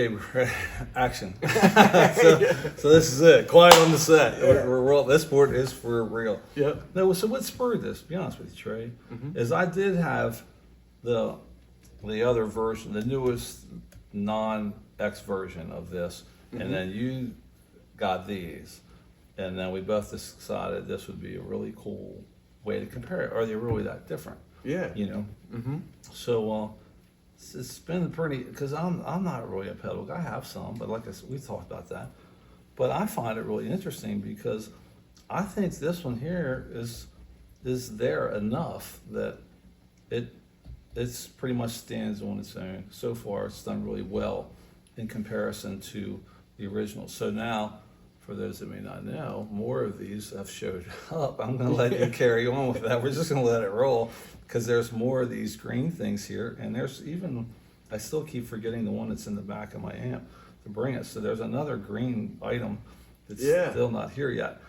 Okay, we're ready. Action. So this is it. Quiet on the set. Yeah. We're real. This board is for real. Yep. No, so what spurred this, to be honest with you, Trey, is I did have the other version, the newest non-X version of this, and then you got these. And then we both decided this would be a really cool way to compare it. Are they really that different? Yeah. You know? So it's been pretty, because I'm not really a pedal guy. I have some, but like I said, we talked about that. But I find it really interesting because I think this one here is there enough that it's pretty much stands on its own. So far, it's done really well in comparison to the original. So now, for those that may not know, more of these have showed up. I'm going to let you carry on with that. We're just going to let it roll because there's more of these green things here. And there's even, I still keep forgetting the one that's in the back of my amp to bring it. So there's another green item that's still not here yet.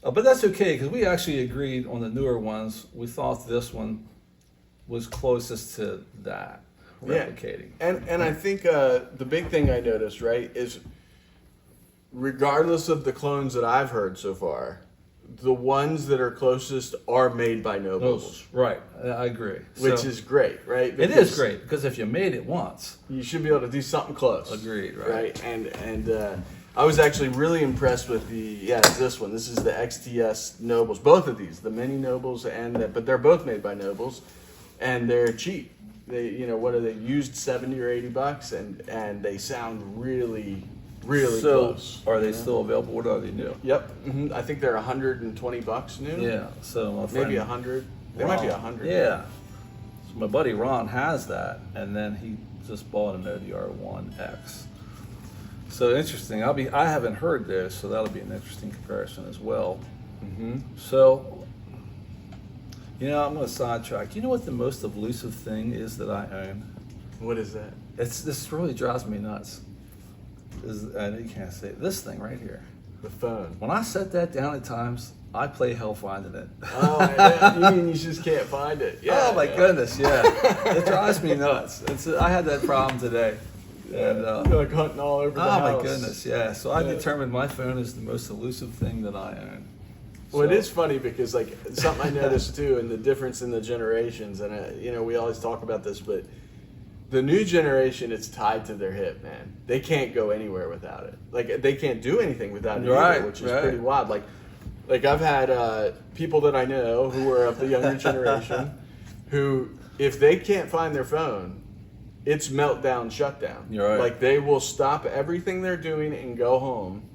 But that's okay because we actually agreed on the newer ones. We thought this one was closest to that, replicating. And I think the big thing I noticed, right, is regardless of the clones that I've heard so far, the ones that are closest are made by Nobels. Right, I agree. Which is great, right? It is great because if you made it once, you should be able to do something close. Agreed, right? And I was actually really impressed with this one. This is the XTS Nobels. Both of these, the mini Nobels but they're both made by Nobels, and they're cheap. They, what are they? Used $70 or $80, and they sound really close. Are they still available? What are they new? Yep, I think they're $120 new. Yeah, so my friend, maybe 100. They might be 100. Yeah. So my buddy Ron has that, and then he just bought an ODR1X. So interesting. I haven't heard this, so that'll be an interesting comparison as well. So, I'm going to sidetrack. You know what the most elusive thing is that I own? What is that? This really drives me nuts. I know you can't say it. This thing right here. The phone. When I set that down at times, I play hell finding it. Oh, you mean you just can't find it? Yeah. Oh my goodness, yeah. It drives me nuts. I had that problem today. And, you're like hunting all over the house. Oh my goodness, yeah. So I determined my phone is the most elusive thing that I own. Well, it is funny because like something I noticed too, and the difference in the generations, and we always talk about this, but the new generation, it's tied to their hip, man. They can't go anywhere without it. Like they can't do anything without it either, which is pretty wild. Like I've had people that I know who are of the younger generation, who if they can't find their phone, it's meltdown, shutdown. You're right. Like they will stop everything they're doing and go home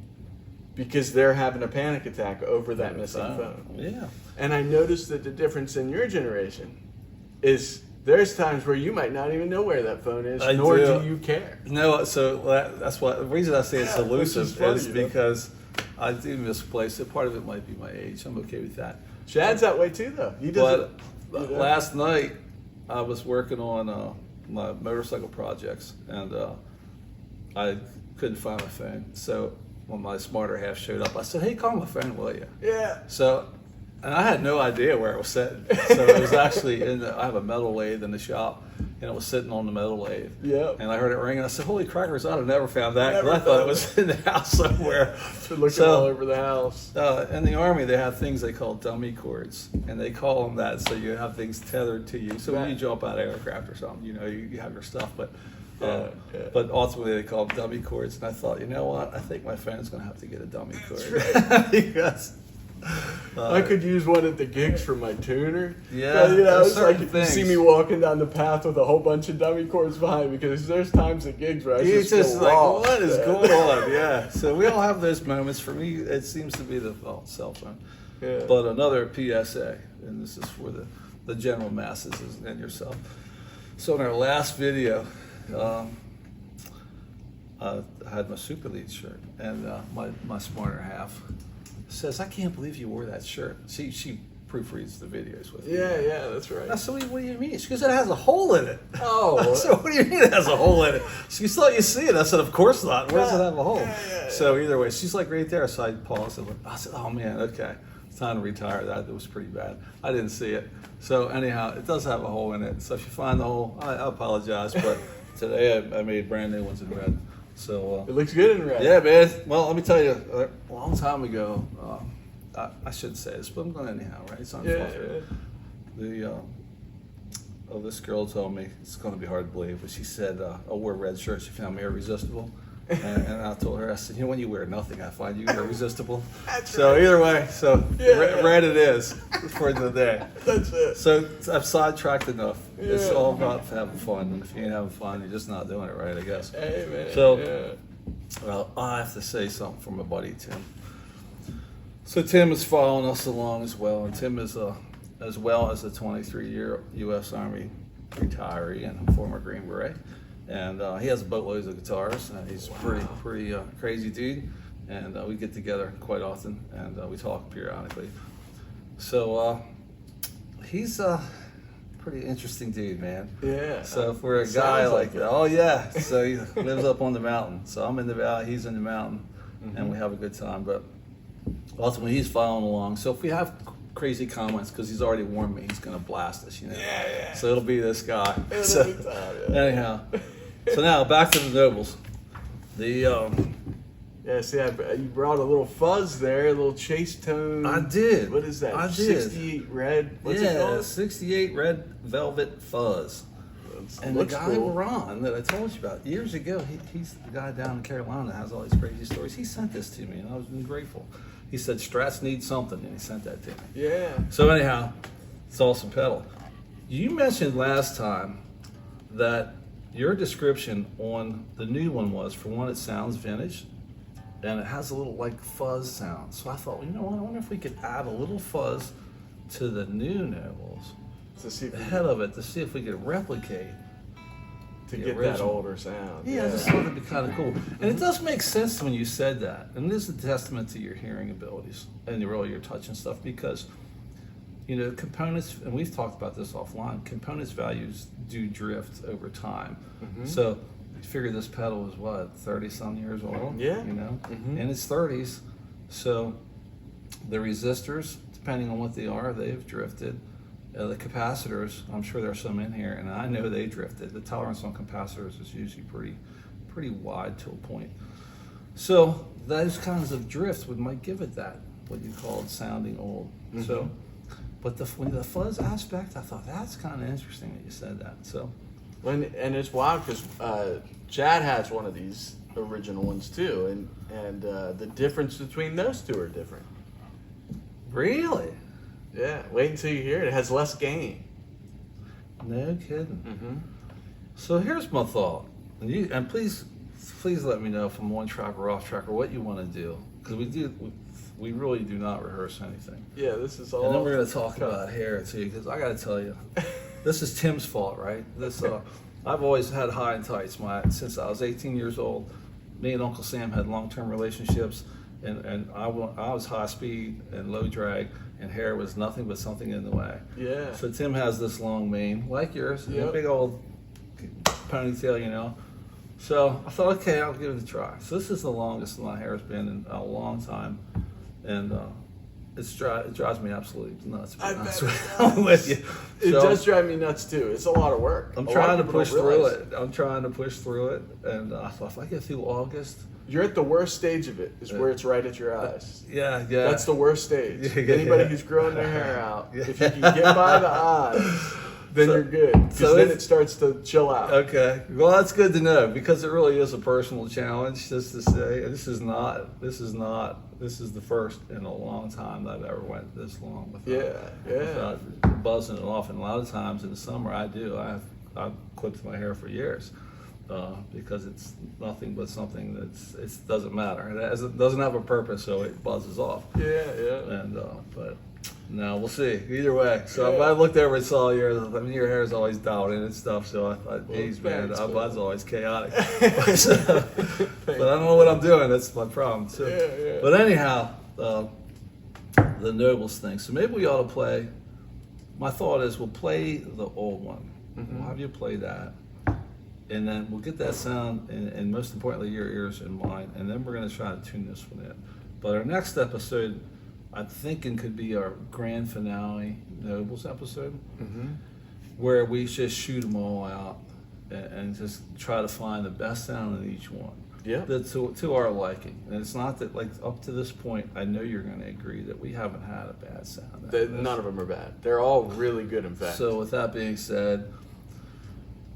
because they're having a panic attack over that missing phone. Yeah. And I noticed that the difference in your generation is there's times where you might not even know where that phone is, nor do you care. No, so that's why the reason I say it's elusive is because I do misplace it. Part of it might be my age. I'm okay with that. Chad's that way too, though. He does it. Last night I was working on my motorcycle projects, and I couldn't find my phone. So when my smarter half showed up, I said, "Hey, call my phone, will you?" Yeah. So, and I had no idea where it was sitting. So it was actually I have a metal lathe in the shop, and it was sitting on the metal lathe. Yeah. And I heard it ring, and I said, "Holy crackers! I'd have never found that because I thought it was in the house somewhere." Looking all over the house. In the Army, they have things they call dummy cords, and they call them that. So you have things tethered to you. So when you jump out of aircraft or something, you have your stuff, but. But ultimately they call them dummy cords, and I thought, you know what? I think my phone's going to have to get a dummy cord. Right. Because I could use one at the gigs for my tuner. Yeah, but, it's like things. You see me walking down the path with a whole bunch of dummy cords behind me because there's times at gigs where I just like, raw, what is going on? Yeah. So we all have those moments. For me, it seems to be the cell phone. Yeah. But another PSA, and this is for the general masses and yourself. So in our last video, I had my Super Lead shirt, and my smarter half says, "I can't believe you wore that shirt." She proofreads the videos with me. Yeah, that's right. I said, "What do you mean?" She goes, "It has a hole in it." Oh. So what do you mean it has a hole in it? She thought you see it. I said, "Of course not. Where does it have a hole?" Yeah. So either way, she's like right there. So I paused and I said, "Oh man, okay, it's time to retire." That was pretty bad. I didn't see it. So anyhow, it does have a hole in it. So if you find the hole, I apologize, but Today I made brand new ones in red. So It looks good in red. yeah, man. Well, let me tell you, a long time ago, I shouldn't say this, but I'm going anyhow, right? It's on this girl told me, it's going to be hard to believe, but she said, I wore a red shirt. She found me irresistible. And I told her, I said, when you wear nothing, I find you irresistible. So either way, red it is for the day. That's it. So I've sidetracked enough. It's all about having fun. And if you ain't having fun, you're just not doing it right, I guess. Hey, man. So, well, I have to say something from my buddy Tim. So Tim is following us along as well, and Tim is as well as a 23-year U.S. Army retiree and a former Green Beret. And he has boatloads of guitars. He's pretty crazy dude, and we get together quite often, and we talk periodically. So he's a pretty interesting dude, man. Yeah. So for a guy like that, oh yeah. So he lives up on the mountain. So I'm in the valley, he's in the mountain, and we have a good time. But ultimately, he's following along. So if we have crazy comments, because he's already warned me, he's going to blast us, Yeah. So it'll be this guy. It'll be time, Anyhow, so now back to the Nobels. Yeah, see, you brought a little fuzz there, a little Chase tone. I did. What is that? I did. 68 red. What's it called? 68 red velvet fuzz. And the guy Ron that I told you about years ago, he's the guy down in Carolina that has all these crazy stories. He sent this to me, and I was grateful. He said Strats need something, and he sent that to me. Yeah. So anyhow, it's awesome pedal. You mentioned last time that your description on the new one was, for one, it sounds vintage, and it has a little like fuzz sound. So I thought, well, you know what? I wonder if we could add a little fuzz to the new Nobels To see if ahead of it to see if we could replicate to the get original. that older sound. Yeah, I just thought it'd be kind of cool. And it does make sense when you said that. And this is a testament to your hearing abilities and your touch and stuff, because, components, and we've talked about this offline, components values do drift over time. So you figure this pedal is what, 30-some years old? Yeah. In its 30s. So the resistors, depending on what they are, they've drifted. The capacitors, I'm sure there's some in here, and I know they drifted. The tolerance on capacitors is usually pretty wide to a point. So those kinds of drifts might give it that, what you called sounding old. So, but the fuzz aspect, I thought that's kind of interesting that you said that. So, And it's wild because Chad has one of these original ones too, and the difference between those two are different. really? Yeah, wait until you hear it. It has less gain. No kidding. So here's my thought, and please let me know if I'm on track or off track or what you want to do, because we really do not rehearse anything. Yeah, this is all. And then we're going to talk about hair too, because I got to tell you, this is Tim's fault, right? I've always had high and tights. Since I was 18 years old, me and Uncle Sam had long-term relationships, and I was high speed and low drag, and hair was nothing but something in the way. Yeah. So Tim has this long mane, like yours, and a big old ponytail, So I thought, okay, I'll give it a try. So this is the longest my hair has been in a long time, and it drives me absolutely nuts. To be honest with you. It does drive me nuts too. It's a lot of work. I'm trying to push through it. And I thought if I get through August. You're at the worst stage of it, is where it's right at your eyes. Yeah. That's the worst stage. Anybody who's growing their hair out, if you can get by the eyes, then you're good. Because then it starts to chill out. Okay. Well, that's good to know, because it really is a personal challenge, just to say. This is the first in a long time that I've ever went this long without buzzing it off. And a lot of times in the summer I've clipped my hair for years. Because it's nothing but something it doesn't matter. It doesn't have a purpose, so it buzzes off. Yeah. And but no, we'll see. Either way. So if I looked over and saw yours, your hair is always dialed in and stuff. So I thought, geez, man, mine's always chaotic. But I don't know what I'm doing. That's my problem. So, But anyhow, the Nobels thing. So maybe we ought to play. My thought is we'll play the old one. We'll have you play that. And then we'll get that sound, and most importantly, your ears and mine, and then we're going to try to tune this one in. But our next episode, I'm thinking, could be our grand finale Nobels episode, where we just shoot them all out and just try to find the best sound in each one. Yeah. That's to our liking. And it's not that, like, up to this point, I know you're going to agree that we haven't had a bad sound. None of them are bad. They're all really good, in fact. So with that being said,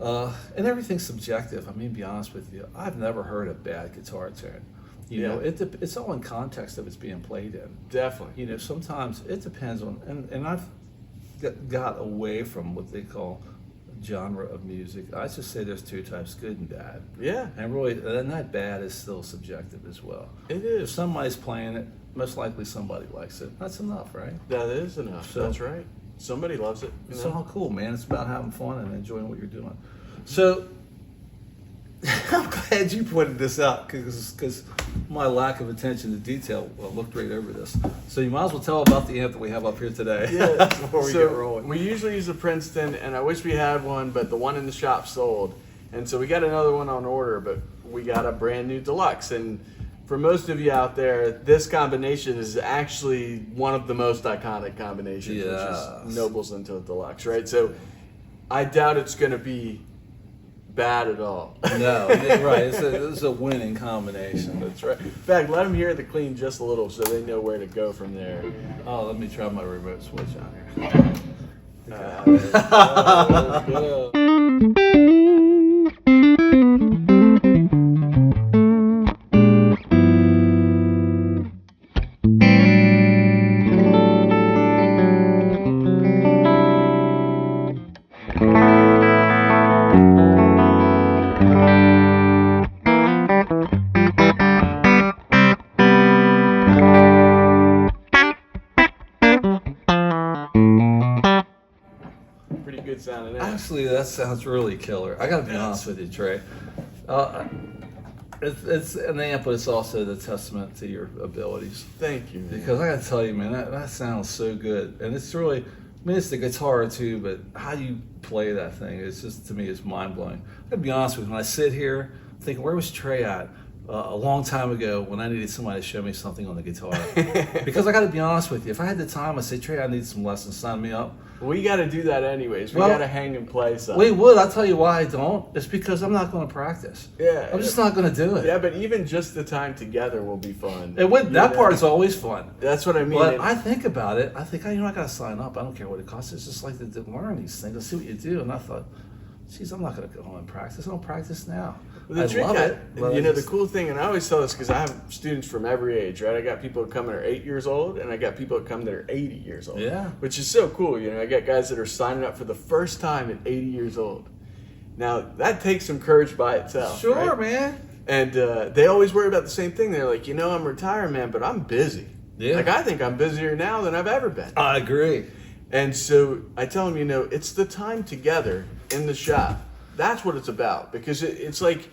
and everything's subjective. I mean, be honest with you, I've never heard a bad guitar tune. You know, it's all in context of it's being played in. Definitely. You know, sometimes it depends on, and I've got away from what they call genre of music. I just say there's two types, good and bad. Yeah. And really, and that bad is still subjective as well. It If is. somebody's playing it, most likely somebody likes it. That's enough, right? That is enough. So- That's right. Somebody loves it. You It's know? all cool, man. It's about having fun and enjoying what you're doing. So, I'm glad you pointed this out because my lack of attention to detail looked right over this. So you might as well tell about the amp that we have up here today. Yeah. Before we So get rolling. we usually use a Princeton, and I wish we had one, but the one in the shop sold. And so we got another one on order, but we got a brand new deluxe. And for most of you out there, this combination is actually one of the most iconic combinations, which Yes. is Nobels into a deluxe, right? So I doubt it's going to be bad at all. No, yeah, right. It's a winning combination. That's right. In fact, let them hear the clean just a little so they know where to go from there. Oh, let me try my remote switch on here. There we go. Pretty good sounding amp. Actually, that sounds really killer. I got to be honest with you, Trey. It's an amp, but it's also the testament to your abilities. Thank you, man. Because I got to tell you, man, that sounds so good. And it's really, I mean, it's the guitar too, but how you play that thing is just, to me, is mind blowing. I got to be honest with you, when I sit here, I'm thinking, where was Trey at a long time ago when I needed somebody to show me something on the guitar? Because I got to be honest with you, if I had the time, I'd say, Trey, I need some lessons, sign me up. We got to do that anyways. We Well, got to hang and play something. We would. I'll tell you why I don't. It's because I'm not going to practice. Yeah. I'm just not going to do it. Yeah, but even just the time together will be fun. That You part know? is always fun. That's what I mean. But And- I think about it. I think, I got to sign up. I don't care what it costs. It's just like to learn these things. Let's see what you do. And I thought, geez, I'm not going to go home and practice. I don't practice now. The I trick, love it. but you I know, the just- cool thing, and I always tell this because I have students from every age, right? I got people that come that are 8 years old, and I got people that come that are 80 years old. Yeah. Which is so cool. You know, I got guys that are signing up for the first time at 80 years old. Now, that takes some courage by itself. Sure, right? man. And they always worry about the same thing. They're like, I'm retired, man, but I'm busy. Yeah. Like, I think I'm busier now than I've ever been. I agree. And so I tell them, it's the time together in the shop. That's what it's about. Because it's like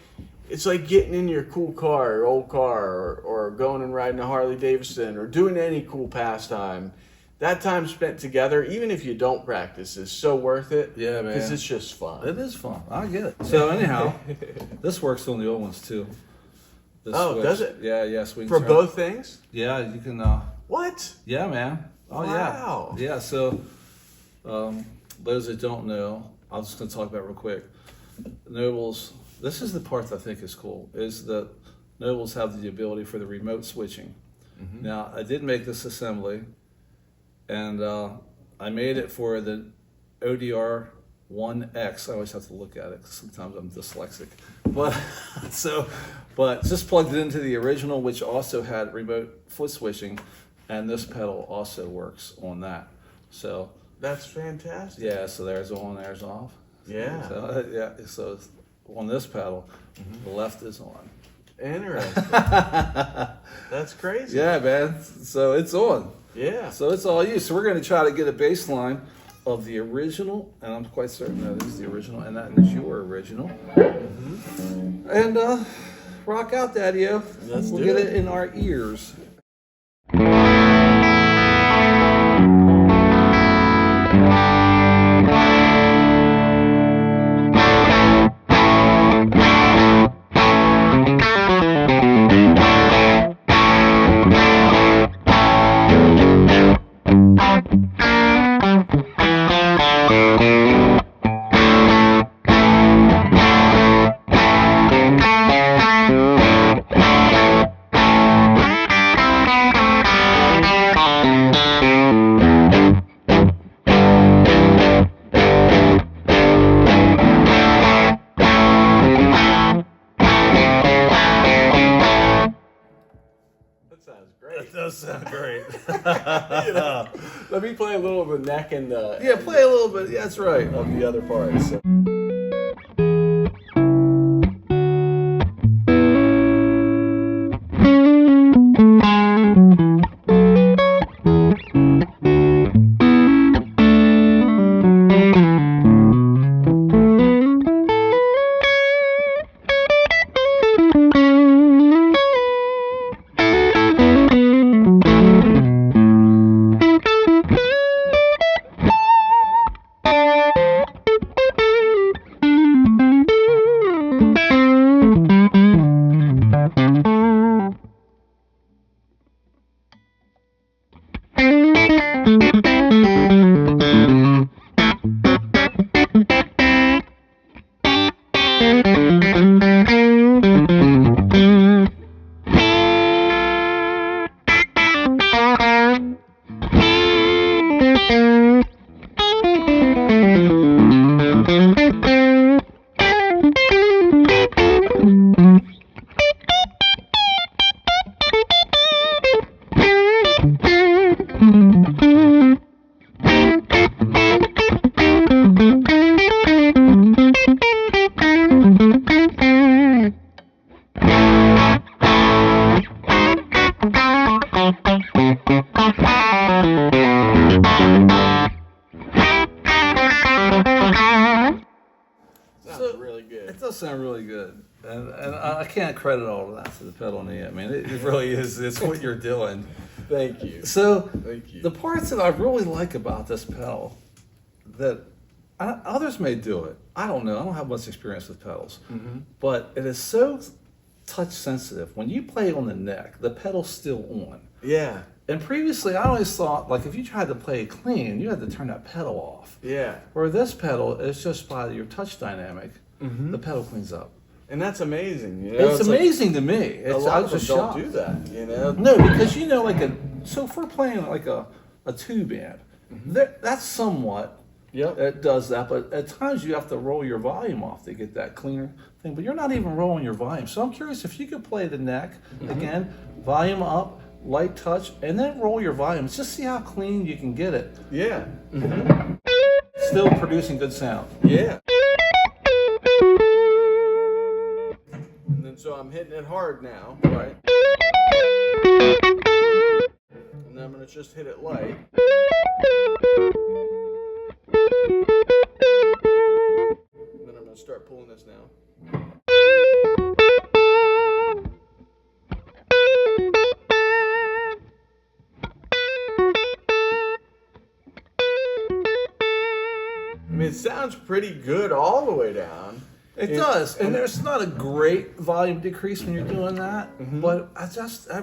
getting in your cool car or old car or going and riding a Harley Davidson or doing any cool pastime. That time spent together, even if you don't practice, is so worth it. Yeah, man. Because it's just fun. It is fun. I get it. So anyhow, this works on the old ones too. This Oh, does it? Yeah, yes. We For can both things? Yeah, you can. What? Yeah, man. Oh, Wow. yeah. Yeah, so those that don't know, I'm just going to talk about it real quick. Nobels, this is the part that I think is cool, is that Nobels have the ability for the remote switching. Mm-hmm. Now, I did make this assembly, and I made it for the ODR 1X. I always have to look at it because sometimes I'm dyslexic. But just plugged it into the original, which also had remote foot switching, and this pedal also works on that. So That's fantastic. yeah, so there's on, there's off. Yeah. So, yeah. So it's on this pedal, the left is on. Interesting. That's crazy. Yeah, man. So it's on. Yeah. So it's all you. So we're going to try to get a bass line of the original, and I'm quite certain that is the original, and that is your original. Mm-hmm. And rock out, Daddy-O. Let's we'll do get it. it in our ears. does sound great. You know, let me play a little of the neck and the Yeah, play a little bit. Yeah, that's right. of the other parts. So. Sounds really good. It does sound really good, and I can't credit all of that to the pedal and the amp. I mean, it really is. It's what you're doing. Thank you. So Thank you. the parts that I really like about this pedal that others may do it. I don't know. I don't have much experience with pedals, but it is so touch sensitive. When you play on the neck, the pedal's still on. Yeah. And previously, I always thought, like, if you tried to play it clean, you had to turn that pedal off. Yeah. Where this pedal is just by your touch dynamic, the pedal cleans up. And that's amazing. You know? It's amazing to me. A lot of them don't do that, you know? No, because you know, like so if we're playing like a tube amp, that's somewhat it does that, but at times you have to roll your volume off to get that cleaner thing. But you're not even rolling your volume. So I'm curious if you could play the neck again, volume up, light touch, and then roll your volume. Just see how clean you can get it. Yeah. Still producing good sound. Yeah. And then so I'm hitting it hard now, right? And then I'm going to just hit it light. And then I'm going to start pulling this now. I mean, it sounds pretty good all the way down. It does, and there's not a great volume decrease when you're doing that, but I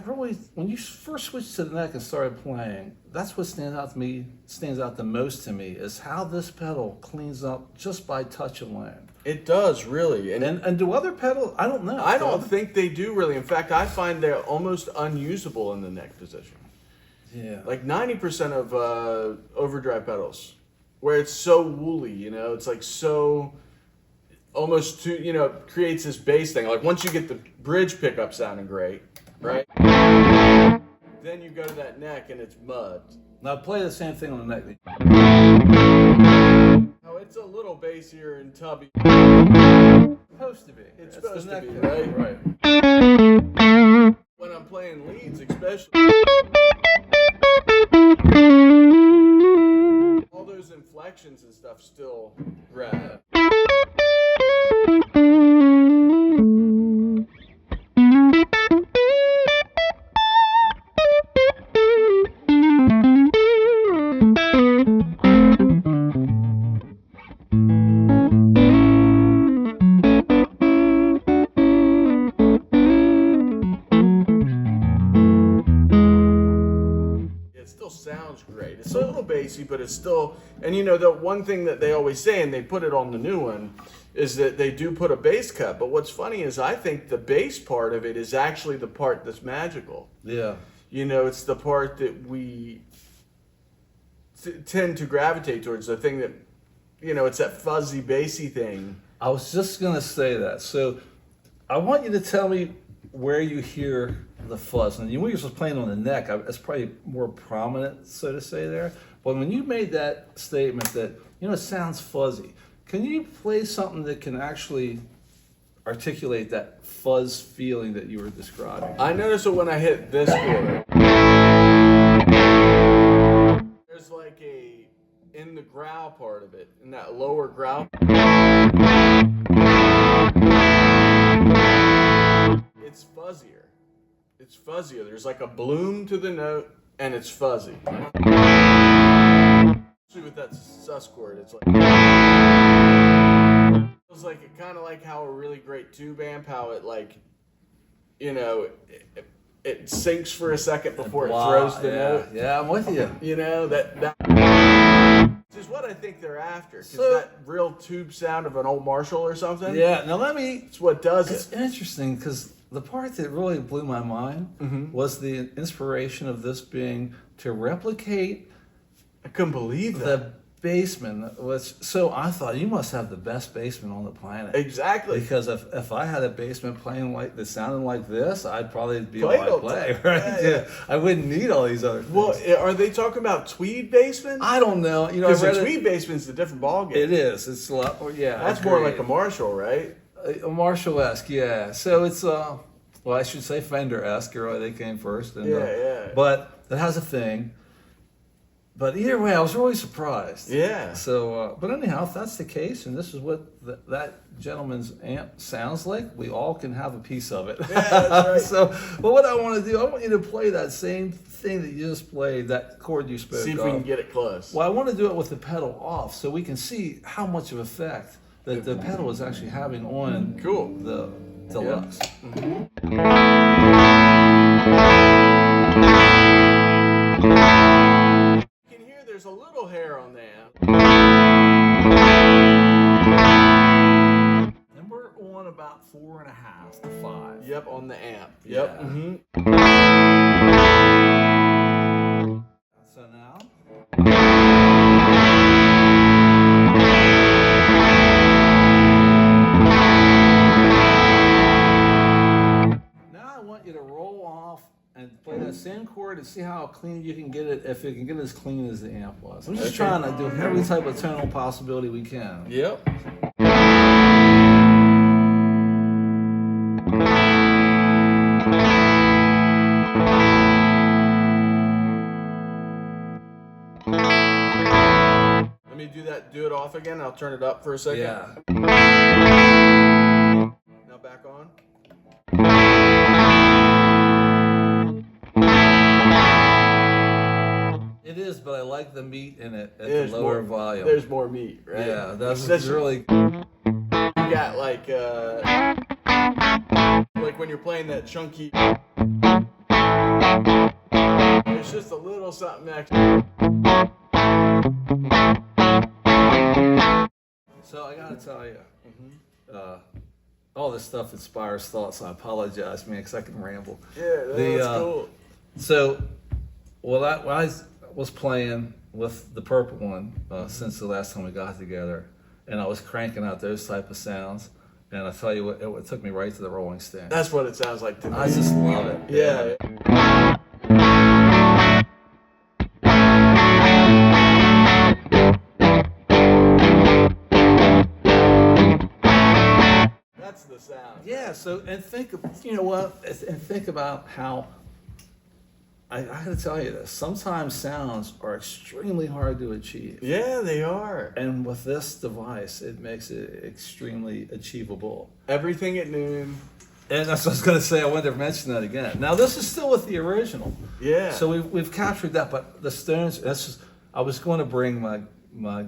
really, when you first switched to the neck and started playing, that's what stands out the most to me, is how this pedal cleans up just by touch alone. It does, really. And do other pedals, I don't know. I don't think they do, really. In fact, I find they're almost unusable in the neck position. Yeah. Like 90% of overdrive pedals, where it's so woolly, you know, it's like so almost too, you know, creates this bass thing. Like once you get the bridge pickup sounding great, right? Then you go to that neck and it's mud. Now play the same thing on the neck. Oh, it's a little bassier and tubby. It's supposed to be. It's That's supposed the to neck be, thing. right? Right. When I'm playing leads, especially. All those inflections and stuff still grab. Sounds great. It's a little bassy, but it's still, and you know, the one thing that they always say, and they put it on the new one, is that they do put a bass cut. But what's funny is I think the bass part of it is actually the part that's magical. Yeah. You know, it's the part that we tend to gravitate towards, the thing that, you know, it's that fuzzy, bassy thing. I was just going to say that. So I want you to tell me where you hear the fuzz. And when you're just playing on the neck, it's probably more prominent, so to say, there. But when you made that statement that, it sounds fuzzy, can you play something that can actually articulate that fuzz feeling that you were describing? I noticed it when I hit this chord. There's like in the growl part of it, in that lower growl. It's fuzzier. It's fuzzier. There's like a bloom to the note, and it's fuzzy. Especially with that sus chord, it's like. It's like it kind of like how a really great tube amp, how it like, it sinks for a second before it throws the note. Yeah, I'm with you. That is what I think they're after. Because that real tube sound of an old Marshall or something. Yeah, now it's what does it. It's interesting because the part that really blew my mind was the inspiration of this being to replicate. I couldn't believe that. The bassman so I thought you must have the best bassman on the planet. Exactly. Because if I had a bassman playing like that sounding like this, I'd probably be able to play, right? Yeah. I wouldn't need all these other things. Well, are they talking about tweed bassman? I don't know. Because the tweed bassman's a different ballgame. It is. It's a lot. Yeah. That's more like a Marshall, right? A Marshall-esque, yeah. So it's well, I should say Fender-esque. They came first. And, but it has a thing. But either way, I was really surprised. Yeah. So, but anyhow, if that's the case, and this is what that gentleman's amp sounds like, we all can have a piece of it. Yeah, that's right. So, but what I want to do, I want you to play that same thing that you just played, that chord you spoke of. See if we can get it close. Well, I want to do it with the pedal off, so we can see how much of effect that the pedal is actually having on the deluxe. Yeah. There's a little hair on the amp. And we're on about 4.5 to 5. Yep, on the amp. Yep. Yeah. So now. Now I want you to roll off and play that same chord and see how clean you can get it, if you can get it as clean as the amp was. I'm just trying to do every type of tonal possibility we can. Yep. Let me do it off again. I'll turn it up for a second. Yeah. Now back on. It is, but I like the meat in it at the lower volume. There's more meat, right? Yeah, that's really. You got like when you're playing that chunky. There's just a little something extra. So I gotta tell you, all this stuff inspires thoughts. So I apologize, man, because I can ramble. Yeah, that's cool. So, when I was playing with the purple one since the last time we got together, and I was cranking out those type of sounds, and I tell you what, it took me right to the Rolling Stones. That's what it sounds like to me. I just love it. Yeah. That's the sound. Yeah. So, and think about how. I gotta tell you this. Sometimes sounds are extremely hard to achieve. Yeah, they are. And with this device, it makes it extremely achievable. Everything at noon. And that's what I was going to say. I wanted to mention that again. Now, this is still with the original. Yeah. So we've captured that, but the Stones, I was going to bring my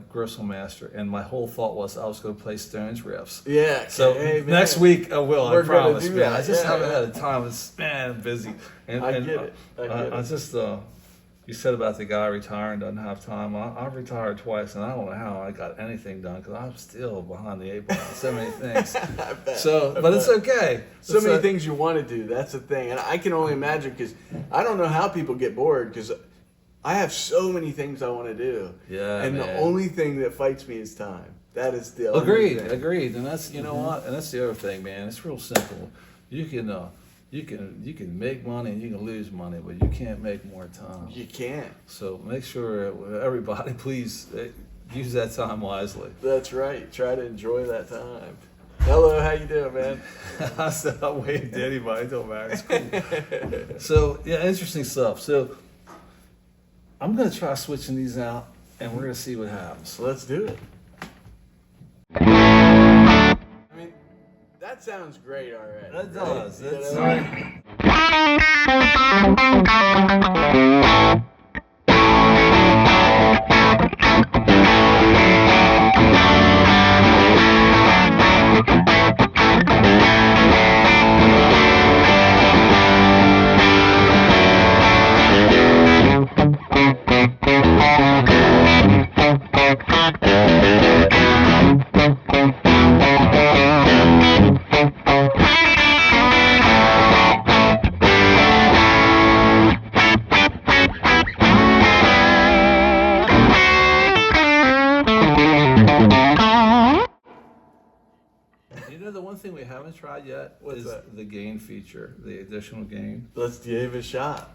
Gristle Master, and my whole thought was I was going to play Stones riffs. Yeah. So next week I will. I promise, man. That. I just haven't had the time. I'm busy. And I get it. I just you said about the guy retiring doesn't have time. I've retired twice, and I don't know how I got anything done because I'm still behind the eight ball on so many things. But it's okay. So many things you want to do. That's the thing, and I can only imagine because I don't know how people get bored because I have so many things I want to do. Yeah, and man. The only thing that fights me is time. That is the only thing. Agreed. And that's know what, and that's the other thing, man. It's real simple. You you can make money and you can lose money, but you can't make more time. You can't. So make sure everybody, please use that time wisely. That's right. Try to enjoy that time. Hello, how you doing, man? I said I'll wave to anybody. Don't matter. It's cool. So yeah, interesting stuff. So I'm gonna try switching these out, and we're gonna see what happens. So let's do it. I mean, that sounds great already. That does. Right? That's You know? right. You know, the one thing we haven't tried yet is the gain feature, the additional gain. Let's give it a shot.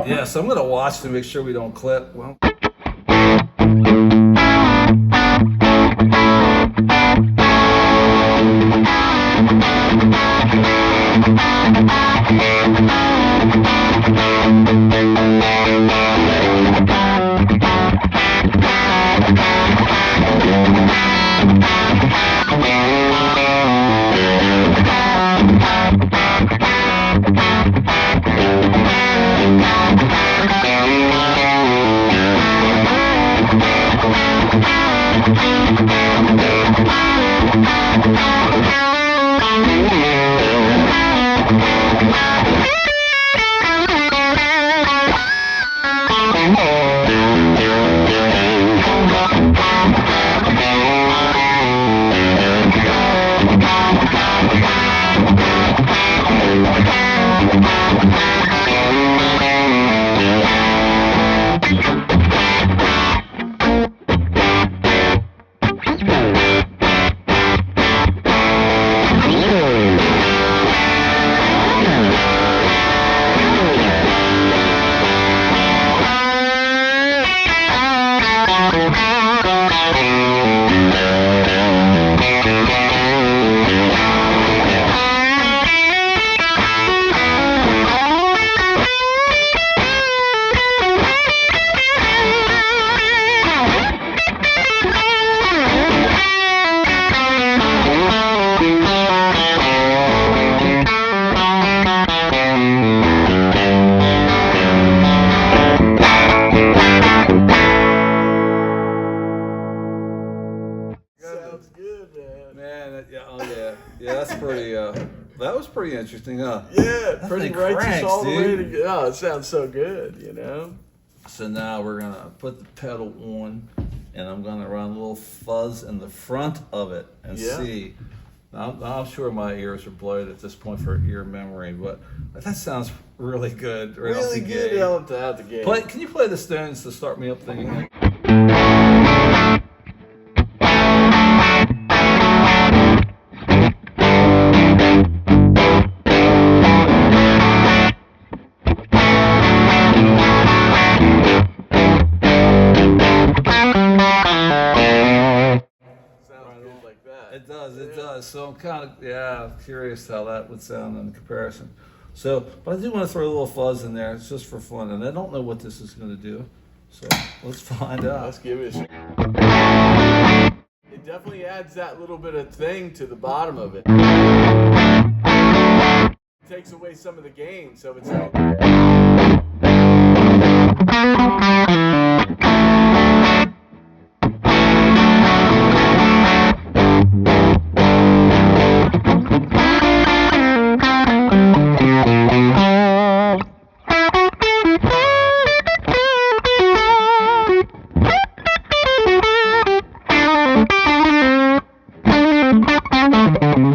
Yeah, so I'm going to watch to make sure we don't clip. Well, Sounds good, man. man, yeah, that's pretty. That was pretty interesting, huh? Yeah, That pretty thing righteous cranks, all the way dude. to go. Oh, it sounds so good, you know? So now we're gonna put the pedal on, and I'm gonna run a little fuzz in the front of it and Yeah. see. I'm sure my ears are bloated at this point for ear memory, but that sounds really good. Right off Really the good gate. out the gate. Can you play the Stones to start me up thing again? Sounds good like that. It does. So I'm kind of, curious how that would sound in comparison. So, but I do want to throw a little fuzz in there. It's just for fun, and I don't know what this is going to do. So let's find out. Let's give it a shot. It definitely adds that little bit of thing to the bottom of it. It takes away some of the gain, so it's like...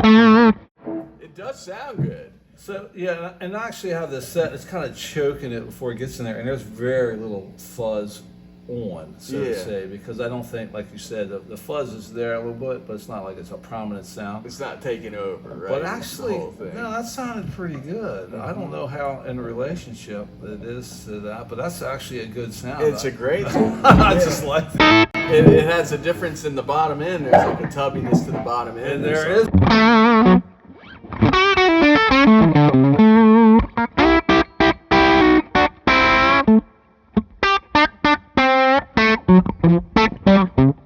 It does sound good. So yeah, and I actually have this set. It's kind of choking it before it gets in there, and there's very little fuzz on, so Yeah. to say, because I don't think, like you said, the fuzz is there a little bit, but it's not like it's a prominent sound. It's not taking over, right? But It's the actually, whole thing. no, that sounded pretty good. I don't know how in a relationship it is to that, but that's actually a good sound. It's a great sound. I just like it. It has a difference in the bottom end. There's like a tubbiness to the bottom end. And there is.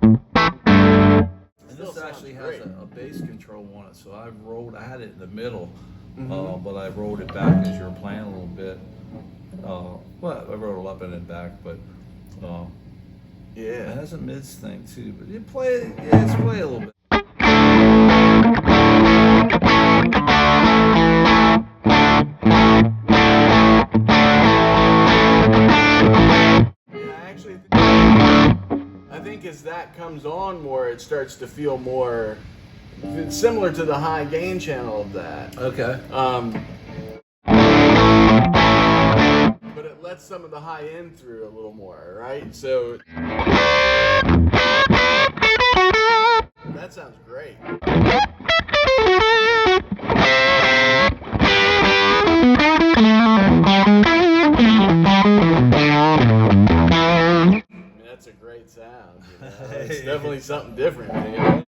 And this actually has a bass control on it, so I had it in the middle, but I rolled it back as you were playing a little bit. Well, I rolled it up and then back, but it Yeah. has a mids thing too. But you play it, yeah, it's play a little bit. I think as that comes on more, it starts to feel more it's similar to the high gain channel of that. Okay. But it lets some of the high end through a little more, right? So that sounds great. That's a great sound. You know? It's definitely something different, man.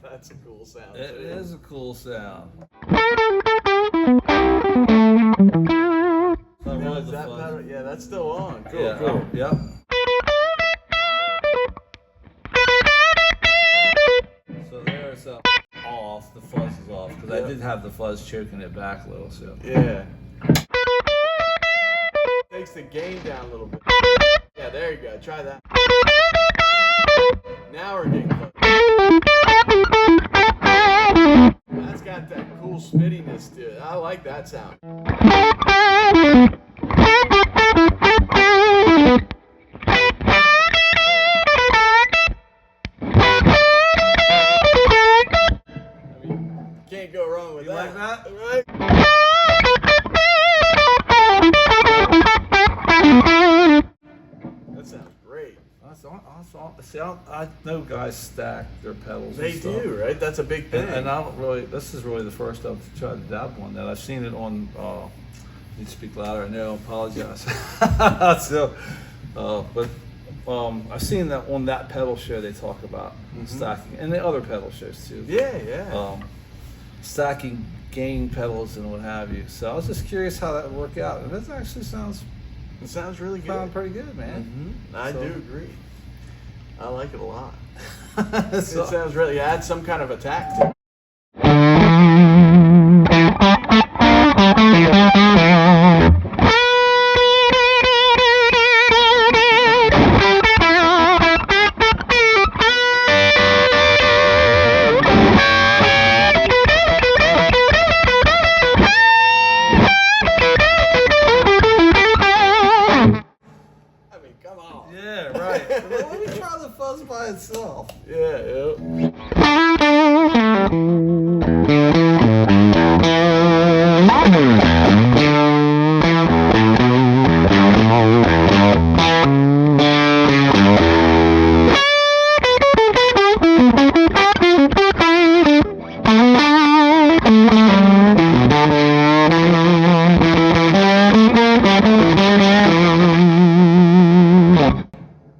That's a cool sound. It is a cool sound. Now, is that pedal? Yeah, that's still on. Cool, Yeah, cool. Yep. So there's off. The fuzz is off because I did have the fuzz choking it back a little. So Yeah. Takes the gain down a little bit. Yeah, there you go. Try that. Now we're getting close. That's got that cool spittiness to it. I like that sound. I mean, can't go wrong with You that. like that? Right? That sounds great. See, I know guys stack their pedals. They and stuff. do, right? That's a big thing. And I don't really. This is really the first I've tried to dabble on that. I've seen it on. You speak louder. No, apologize. So, but I've seen that on that pedal show. They talk about stacking, and the other pedal shows too. Yeah, yeah. Stacking gain pedals and what have you. So I was just curious how that would work out, and this actually sounds It sounds really good. pretty good, man. I So- do agree. I like it a lot. So- It sounds really add some kind of attack to it. I mean, come on. Yeah, right. Well, let me try the fuzz by itself. Yeah, yeah.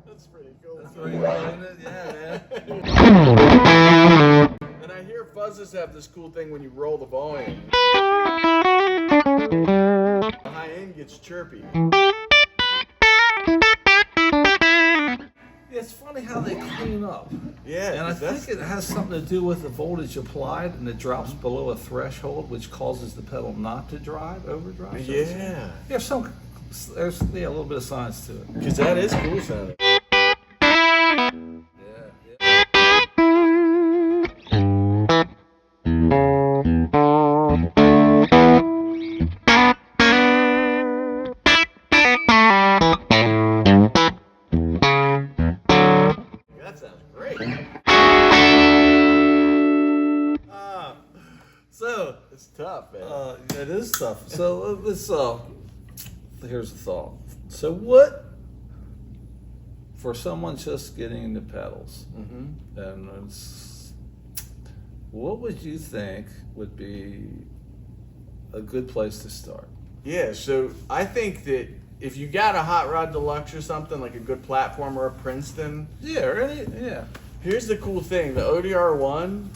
That's pretty cool. That's pretty cool, isn't it? Yeah, man. And I hear fuzzes have this cool thing when you roll the volume. The high end gets chirpy. It's funny how they clean up. Yeah, And I 'cause that's think it has something to do with the voltage applied, and it drops below a threshold, which causes the pedal not to overdrive. so to say. yeah. There's a little bit of science to it. Because that is cool sounding. Yeah. stuff. So let's here's the thought. So what for someone just getting into pedals, and what would you think would be a good place to start? Yeah, so I think that if you got a Hot Rod Deluxe or something, like a good platform or a Princeton. Yeah, right? Yeah. Here's the cool thing. The ODR1,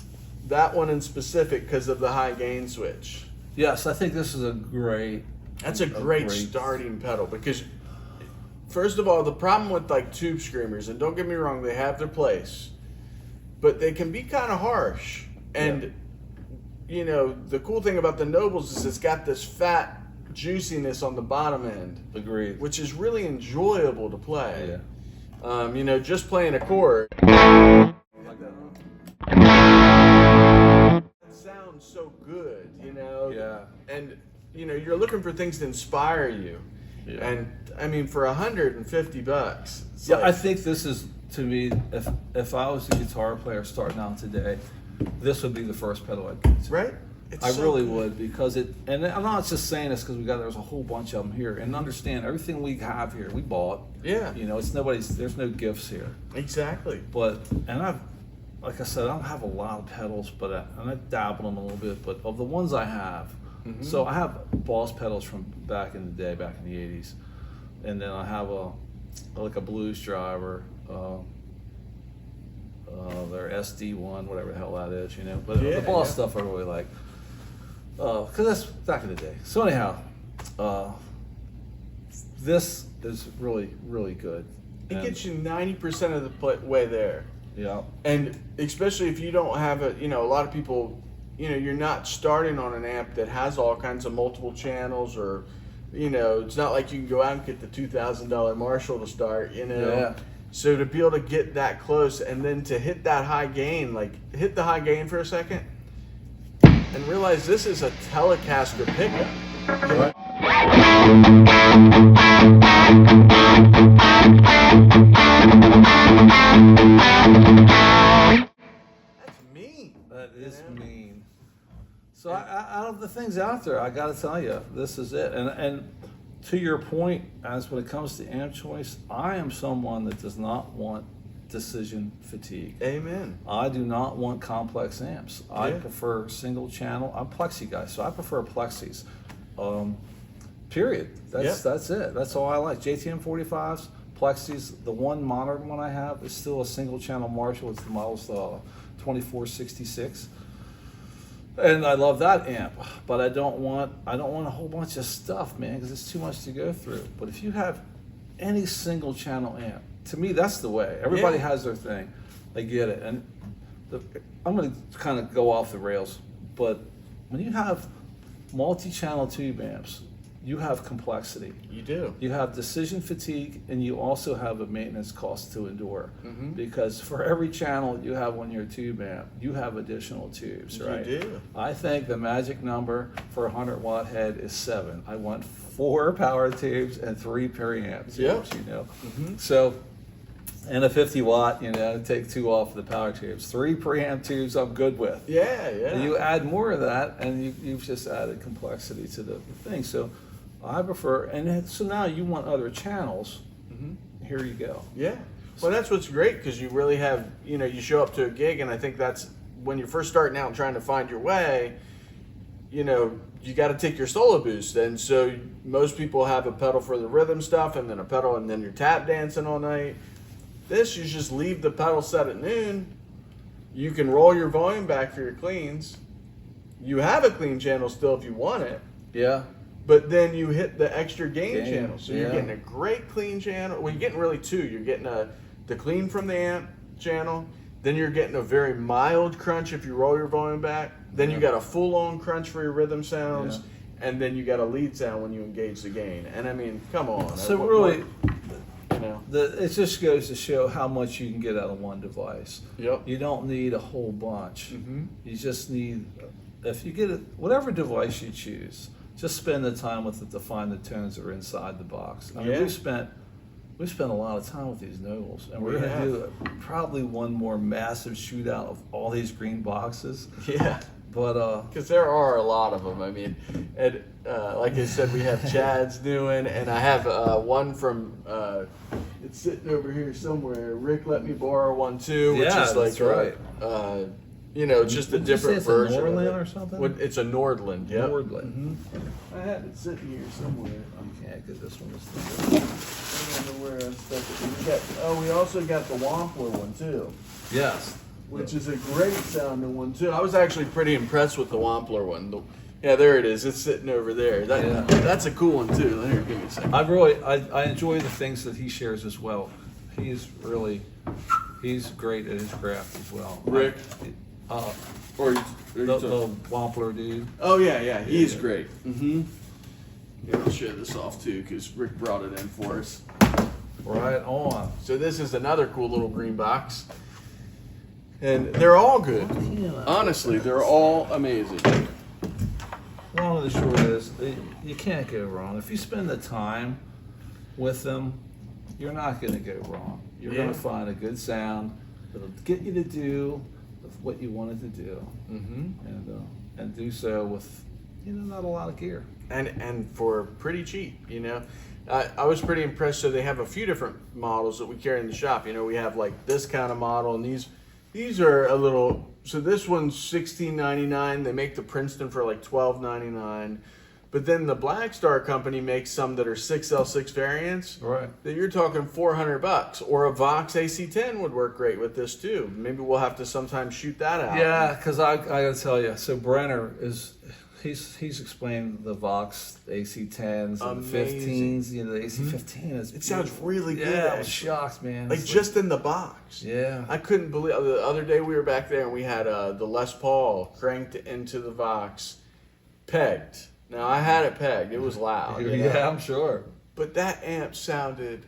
that one in specific because of the high gain switch. Yes, I think this is a great... That's a great starting pedal because, first of all, the problem with like tube screamers, and don't get me wrong, they have their place, but they can be kind of harsh. And, you know, the cool thing about the Nobels is it's got this fat juiciness on the bottom end. Agreed. Which is really enjoyable to play. Yeah. You know, just playing a chord. It sounds so good, you know? Yeah. And, you know, you're looking for things to inspire you. Yeah. And, I mean, for $150, it's Yeah, like, I think this is, to me, if I was a guitar player starting out today, this would be the first pedal I'd get to. right? It's I so really good. would, because and I'm not just saying this because there's a whole bunch of them here, and understand everything we have here, we bought. Yeah. You know, there's no gifts here. Exactly. But, like I said, I don't have a lot of pedals, but and I've dabbled them a little bit, but of the ones I have, so I have Boss pedals from back in the day, back in the 80s. And then I have a blues driver, their SD1, whatever the hell that is, you know. But the Boss stuff I really like, because that's back in the day. So anyhow, this is really, really good. It gets you 90% of the way there. Yeah. And especially if you don't have a lot of people, you're not starting on an amp that has all kinds of multiple channels, or, it's not like you can go out and get the $2,000 Marshall to start, Yeah. So to be able to get that close and then to hit that high gain, like hit the high gain for a second and realize this is a Telecaster pickup. Right. That's mean. That is mean. So out of the things out there, I got to tell you, this is it. And to your point, as when it comes to amp choice, I am someone that does not want decision fatigue. Amen. I do not want complex amps. I prefer single channel. I'm plexi guy, so I prefer plexis. Period. That's it. That's all I like. JTM 45s, plexis. The one modern one I have is still a single channel Marshall. It's the model's 2466. And I love that amp, but I don't want a whole bunch of stuff, man, because it's too much to go through. But if you have any single channel amp, to me, that's the way. Everybody has their thing. I get it. And I'm going to kind of go off the rails, but when you have multi-channel tube amps, you have complexity. You do. You have decision fatigue, and you also have a maintenance cost to endure. Because for every channel you have on your tube amp, you have additional tubes, right? You do. I think the magic number for a 100-watt head is 7. I want 4 power tubes and 3 periamp tubes, you know. So, and a 50-watt, take 2 off the power tubes. 3 preamp tubes I'm good with. Yeah. And you add more of that, and you've just added complexity to the thing. So I prefer, and so now you want other channels. Here you go. Yeah. Well, that's what's great, because you really have, you show up to a gig, and I think that's when you're first starting out and trying to find your way, you got to take your solo boost. And so most people have a pedal for the rhythm stuff, and then a pedal, and then you're tap dancing all night. This, you just leave the pedal set at noon. You can roll your volume back for your cleans. You have a clean channel still if you want it. Yeah. But then you hit the extra gain channel. So you're yeah. getting a great clean channel. Well, you're getting really 2. You're getting the clean from the amp channel. Then you're getting a very mild crunch if you roll your volume back. Then you got a full-on crunch for your rhythm sounds. Yeah. And then you got a lead sound when you engage the gain. And I mean, come on. So really, know. It just goes to show how much you can get out of one device. Yep. You don't need a whole bunch. You just need, if you get it, whatever device you choose, just spend the time with it to find the tones that are inside the box. I mean, we spent a lot of time with these Nobels, and we're going to do probably one more massive shootout of all these green boxes. Yeah. But Because there are a lot of them. I mean, and like I said, we have Chad's doing, and I have one from. It's sitting over here somewhere. Rick let me borrow one too, which Yeah, is like that's right. Just a Did you say different it's a version. of Norland it. or something? It's a Nordland. Yep. Nordland. I had it sitting here somewhere. Yeah, because this one is. I don't know where I stuck it. We also got the Wampler one too, Yes. which is a great sounding one too. I was actually pretty impressed with the Wampler one. Yeah, there it is. It's sitting over there. That's a cool one too. Here, give me a second. I enjoy the things that he shares as well. He's great at his craft as well. Rick? Or The Wampler dude. Oh yeah, he's Yeah. great. Mm-hmm. Here, I'll show this off too because Rick brought it in for us. Right on. So this is another cool little green box, and they're all good. Honestly, they're all amazing. Long and the short is, you can't go wrong. If you spend the time with them, you're not going to go wrong. You're going Yeah. to find a good sound that'll get you to do what you wanted to do, Mm-hmm. and do so with not a lot of gear. And for pretty cheap, I was pretty impressed. So they have a few different models that we carry in the shop. We have like this kind of model, and these are a little. So this one's $16.99. They make the Princeton for like $12.99. But then the Black Star company makes some that are 6L6 variants. Right. That you're talking $400, or a Vox AC10 would work great with this too. Maybe we'll have to sometime shoot that out. Yeah, because I got to tell you, so Brenner he's explained the Vox AC10s and the Amazing. 15s. The AC15 is. It sounds really good. Yeah, I was actually. shocked, man. Like It's just in the box. yeah. I couldn't believe the other day we were back there and we had the Les Paul cranked into the Vox, pegged. Now I had it pegged; it was loud. Yeah, I'm sure. But that amp sounded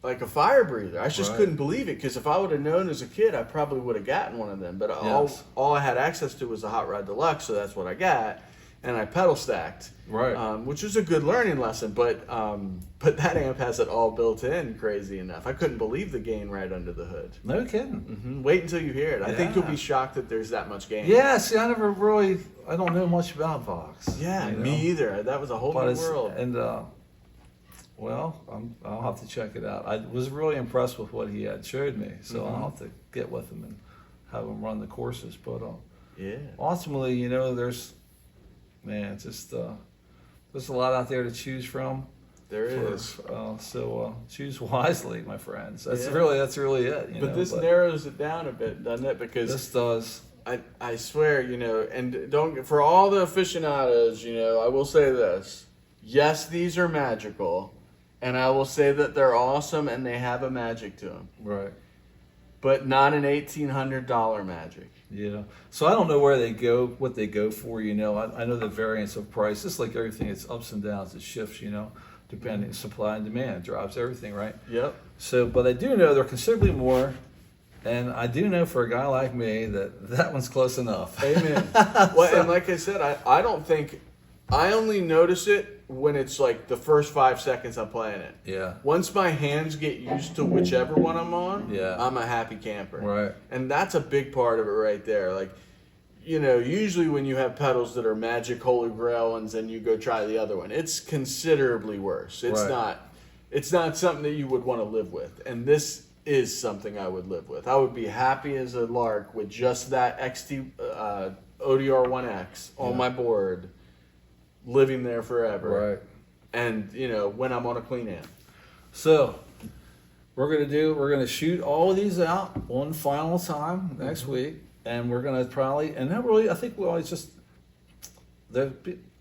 like a fire breather. I just Right. couldn't believe it because if I would have known as a kid, I probably would have gotten one of them. But Yes. all I had access to was the Hot Rod Deluxe, so that's what I got, and I pedal stacked. Right. Which was a good learning lesson, but that amp has it all built in, crazy enough. I couldn't believe the gain right under the hood. No kidding. Wait until you hear it. I think you'll Yeah. be shocked that there's that much gain. Yeah, see, I don't know much about Vox. Yeah, you know? me either. That was a whole But new it's, world. and I'll have to check it out. I was really impressed with what he had showed me, so I'll have to get with him and have him run the courses. But Yeah. ultimately, there's a lot out there to choose from. There is. So choose wisely, my friends. That's Yeah. really it. But this narrows it down a bit, doesn't it? Because this does. I swear, and don't, for all the aficionados, I will say this. Yes, these are magical, and I will say that they're awesome and they have a magic to them. Right. But not an $1,800 magic. Yeah. So I don't know where they go, what they go for. I know the variance of price. It's like everything. It's ups and downs. It shifts. Depending supply and demand drives everything, right? Yep. So, but I do know they're considerably more, and I do know for a guy like me that one's close enough. Amen. Well, and like I said, I don't think, I only notice it when it's like the first 5 seconds I'm playing it. Yeah. Once my hands get used to whichever one I'm on, Yeah. I'm a happy camper. Right. And that's a big part of it right there. Like, usually when you have pedals that are magic holy grail ones and you go try the other one, it's considerably worse. It's not something that you would want to live with. And this is something I would live with. I would be happy as a lark with just that XT ODR1X on my board, living there forever. Right. And, when I'm on a clean amp. So we're gonna shoot all of these out one final time next week, and we're gonna probably, and that really, I think we always just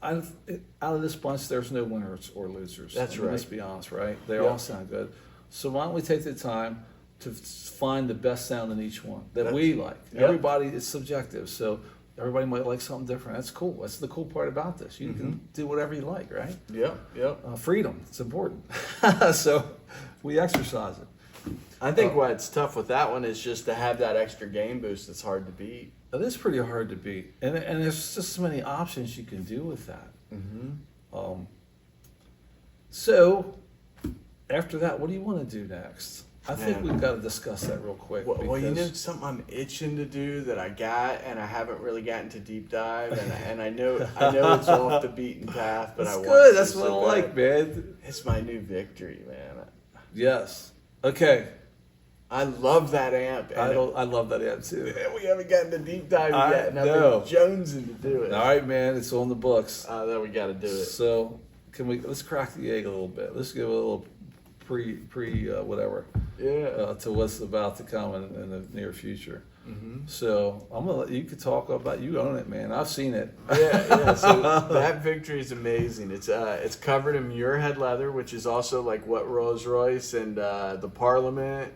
out of this bunch, there's no winners or losers. That's right. Let's be honest, right? They Yeah. all sound good. So why don't we take the time to find the best sound in each one that we like? Yep. Everybody is subjective, so everybody might like something different. That's cool. That's the cool part about this. You can do whatever you like, right? Yep. Freedom, it's important. So we exercise it. I think why it's tough with that one is just to have that extra gain boost that's hard to beat. It is pretty hard to beat, and there's just so many options you can do with that. So after that, what do you want to do next? I think Yeah. we've got to discuss that real quick. Well, you know because- something I'm itching to do that I got and I haven't really gotten to deep dive, and I know it's off the beaten path, but That's I want good. to That's what I so like, bad. man. It's my new victory, man. Yes. Okay. I love that amp. And I love that amp too. we haven't gotten to deep dive I yet, and I've know. been jonesing to do it. All right, man. It's on the books. Then we got to do it. So let's crack the egg a little bit. Let's give a little pre whatever Yeah. to what's about to come in the near future. Mm-hmm. So I'm gonna let you could talk about, you own it, man. I've seen it. Yeah. So that victory is amazing. It's covered in muirhead leather, which is also like what Rolls Royce and the Parliament,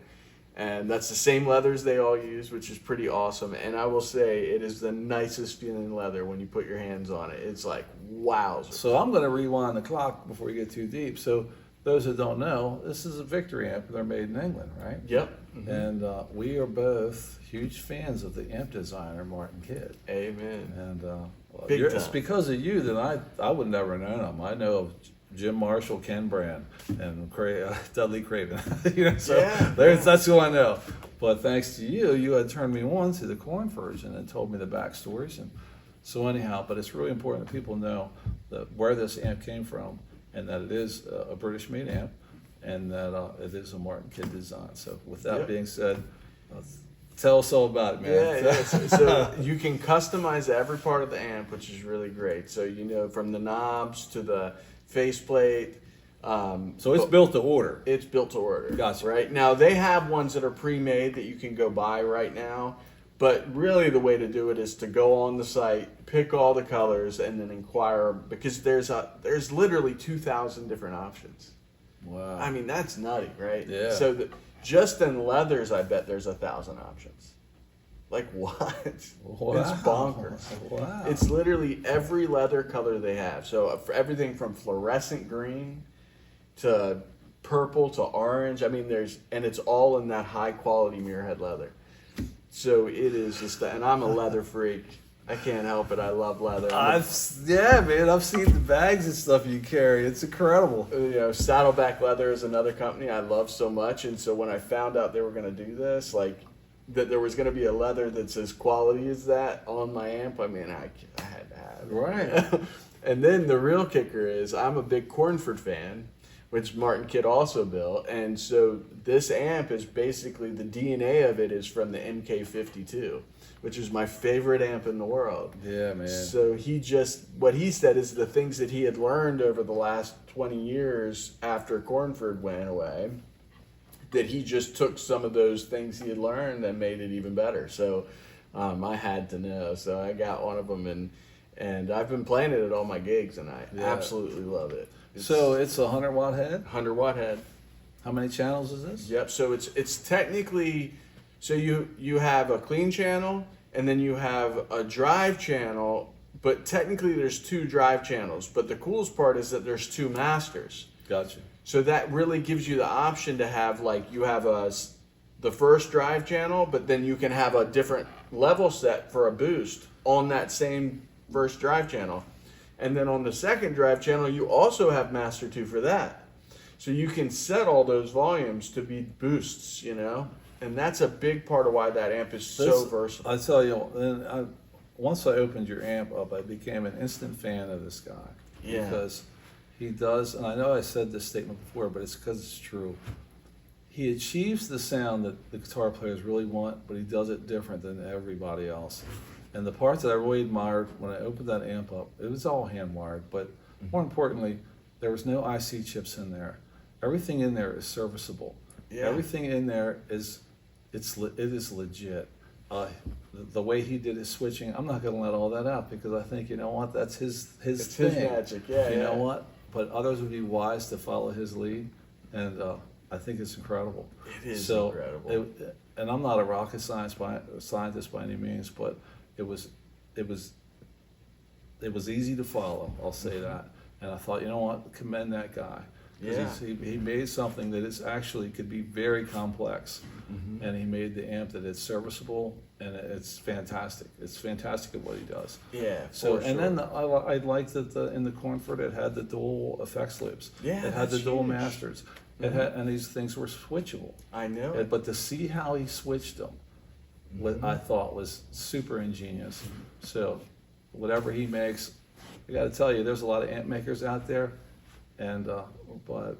and that's the same leathers they all use, which is pretty awesome. And I will say it is the nicest feeling leather when you put your hands on it. It's like wow. So I'm gonna rewind the clock before you get too deep. So those that don't know, this is a Victory amp. They're made in England, right? Yep. Mm-hmm. And we are both huge fans of the amp designer Martin Kidd. Amen. And Big it's time. because of you that I would never have known him. I know of Jim Marshall, Ken Brand, and Dudley Craven. So Yeah. that's who I know. But thanks to you, you had turned me on to the corn version and told me the backstories. And so anyhow, but it's really important that people know where this amp came from, and that it is a British-made amp, and that it is a Martin Kidd design. So with that Yep. being said, tell us all about it, man. Yeah. So you can customize every part of the amp, which is really great. So from the knobs to the faceplate. So it's built to order. It's built to order. Gotcha. Right now they have ones that are pre-made that you can go buy right now. But really, the way to do it is to go on the site, pick all the colors, and then inquire, because there's literally 2,000 different options. Wow. I mean, that's nutty, right? Yeah. So just in leathers, I bet there's 1,000 options. Like what? Wow. It's bonkers. Wow. It's literally every leather color they have. So for everything from fluorescent green to purple to orange. I mean, and it's all in that high quality muirhead leather. So it is just, and I'm a leather freak. I can't help it. I love leather. Yeah, man. I've seen the bags and stuff you carry. It's incredible. Saddleback Leather is another company I love so much, and so when I found out they were going to do this, like that there was going to be a leather that's as quality as that on my amp, I mean, I had to have it. Right. And then the real kicker is I'm a big Cornford fan, which Martin Kidd also built, and so this amp is basically, the DNA of it is from the MK52, which is my favorite amp in the world. Yeah, man. So what he said is the things that he had learned over the last 20 years after Cornford went away, that he just took some of those things he had learned and made it even better. So I had to know. So I got one of them, and I've been playing it at all my gigs, and I absolutely love it. So it's a 100-watt head? 100-watt head. How many channels is this? Yep. So it's technically, so you have a clean channel, and then you have a drive channel, but technically there's 2 drive channels. But the coolest part is that there's 2 masters. Gotcha. So that really gives you the option to have, like, you have the first drive channel, but then you can have a different level set for a boost on that same first drive channel. And then on the second drive channel, you also have Master 2 for that. So you can set all those volumes to be boosts, And that's a big part of why that amp is so versatile. I tell you, once I opened your amp up, I became an instant fan of this guy. Yeah. Because he does, and I know I said this statement before, but it's because it's true. He achieves the sound that the guitar players really want, but he does it different than everybody else. And the part that I really admired when I opened that amp up, it was all hand wired, but more importantly, there was no IC chips in there. Everything in there is serviceable. Yeah. Everything in there it is legit. The way he did his switching, I'm not going to let all that out because I think, you know what, that's his thing. It's his magic, yeah. You know what? But others would be wise to follow his lead, and I think it's incredible. It is incredible. And I'm not a rocket scientist by any means, but it was easy to follow. I'll say that. And I thought, you know what, commend that guy. Yeah. He made something that is actually could be very complex, and he made the amp that it's serviceable and it's fantastic. It's fantastic at what he does. Yeah. So for and sure. then I liked that in the Cornford it had the dual effects loops. Yeah, it had the that's dual huge. masters. And these things were switchable. I know. But to see how he switched them, what I thought was super ingenious. So whatever he makes, I got to tell you, there's a lot of amp makers out there, and but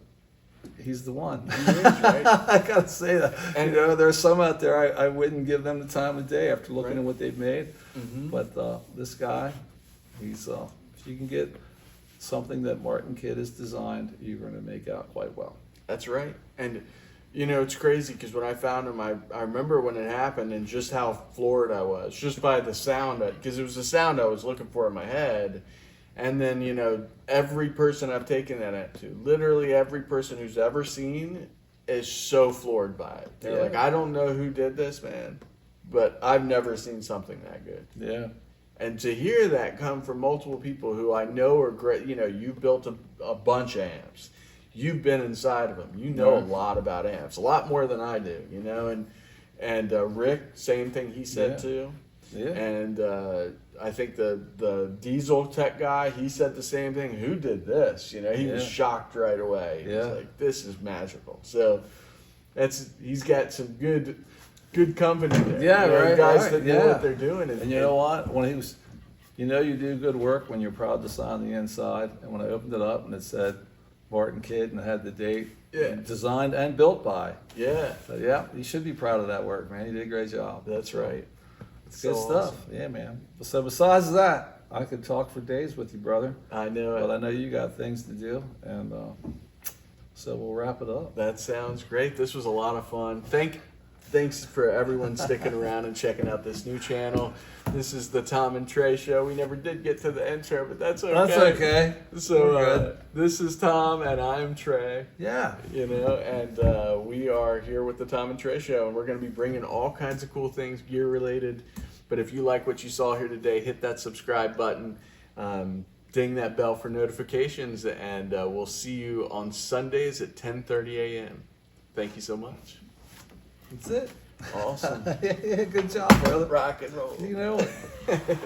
he's the one. He is, right? I got to say that. And there's some out there I wouldn't give them the time of day after looking at what they've made. But this guy, he's if you can get something that Martin Kidd has designed, you're going to make out quite well. That's right. And it's crazy because when I found him, I remember when it happened and just how floored I was, just by the sound, because it was the sound I was looking for in my head. And then, every person I've taken that to, literally every person who's ever seen is so floored by it. They're like, I don't know who did this, man, but I've never seen something that good. Yeah. And to hear that come from multiple people who I know are great, you built a bunch of amps. You've been inside of them. You know a lot about amps, a lot more than I do, And Rick, same thing he said too. Yeah. And I think the diesel tech guy, he said the same thing. Who did this? He was shocked right away. He was like, this is magical. So he's got some good company there. Yeah, right. Guys that know what they're doing. And you know what? When he was, you do good work when you're proud to sign the inside. And when I opened it up and it said Martin Kidd and it had the date, designed and built by. Yeah. So you should be proud of that work, man. You did a great job. That's right. It's good stuff. Awesome. Yeah, man. So besides that, I could talk for days with you, brother. I know it. But I know you got things to do, and so we'll wrap it up. That sounds great. This was a lot of fun. Thanks for everyone sticking around and checking out this new channel. This is the Tom and Trey Show. We never did get to the intro, but that's okay. That's okay. So this is Tom and I'm Trey. Yeah. And we are here with the Tom and Trey Show, and we're going to be bringing all kinds of cool things gear related. But if you like what you saw here today, hit that subscribe button, ding that bell for notifications, and we'll see you on Sundays at 10:30 a.m. Thank you so much. That's it. Awesome. Yeah, good job, brother. Rock and roll. You know it.